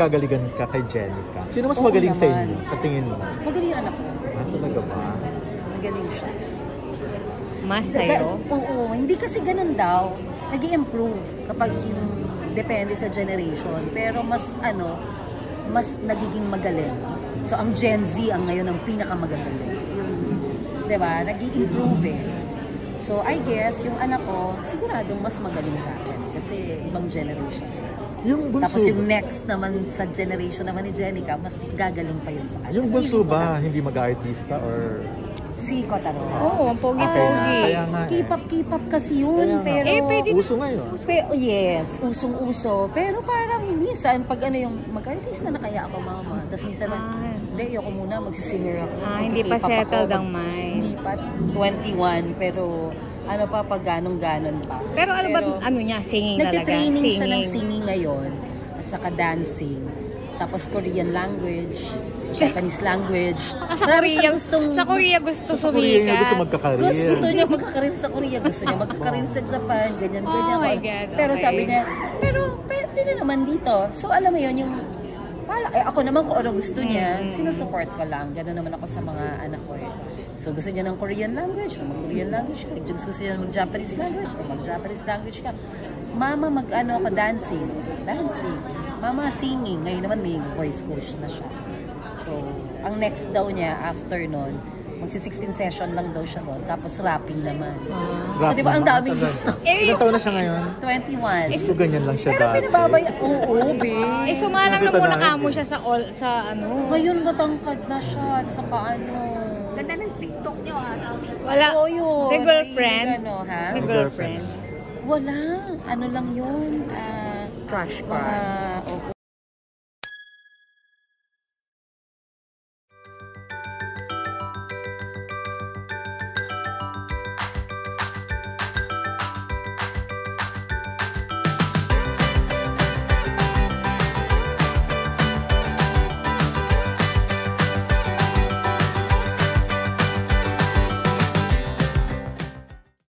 pinagkagaligan ka kay Jenica? Sino mas Oo magaling sa naman. inyo, sa tingin mo? Magaling yung anak ko. Ah, talaga ba? Magaling siya. Mas sa'yo? Oo, hindi kasi ganun daw. Nag-i-improve kapag yung depende sa generation. Pero mas mas nagiging magaling. So ang Gen Z ang ngayon ang pinakamagagaling. Yung, 'di ba? Nag-i-improve eh. So I guess yung anak ko siguradong mas magaling sa akin kasi ibang generation. Yung bunso, Tapos yung next naman sa generation naman ni Jenica, mas gagaling pa yun sa kanya. yung bunso ba hindi mag-artista or Si Kotaro. Oo, ang pogi-pogi. Kaya nga Keep up kasi yun. Kaya nga. Pero, pwede uso ngayon. yes, usong-uso. Pero parang minsan, pag yung mag-artista na kaya ako, mama. Tapos minsan, hindi, ayoko muna, magsisinger ako. Hindi pa settled ang mind. Hindi pa, 21, pero ano pa, pag ganon-ganon pa. Pero ano ba, ano niya, singing talaga? Nagtitraining siya ng singing ngayon, at saka dancing. Tapos Korean language, Japanese language. Sa Korea gusto Sa Korea sumikat. niya gusto magkakarir. Gusto niya magkakarir sa Korea, gusto niya magkakarir sa Japan, ganyan. Oh my God, Pero okay. sabi niya, pero pwede na naman dito. So alam mo yun, yung ako naman kung ano gusto niya, sinusupport ko lang. Gano'n naman ako sa mga anak ko eh. So gusto niya ng Korean language, mag-Korean language ka. Gusto niya mag-Japanese language, mag-Japanese language ka. Mama, ako dancing. Mama, singing. Ngayon naman may voice coach na siya. So, ang next daw niya, after nun, magsi-16 session lang daw siya doon. Tapos rapping naman. Rap Di ba ang naman. daming gusto? Ilang taon na siya ngayon? 21. So, ganyan lang siya Pero dati. pinababaya. Oo, be. Sumalang na Nakita muna natin. kamo siya sa ano. Ngayon matangkad na siya at saka Ganda ng TikTok niyo ha. Wala. Oo, yun. May girlfriend? Ha? May girlfriend. Wala. Ano lang yun? Crush. Mga,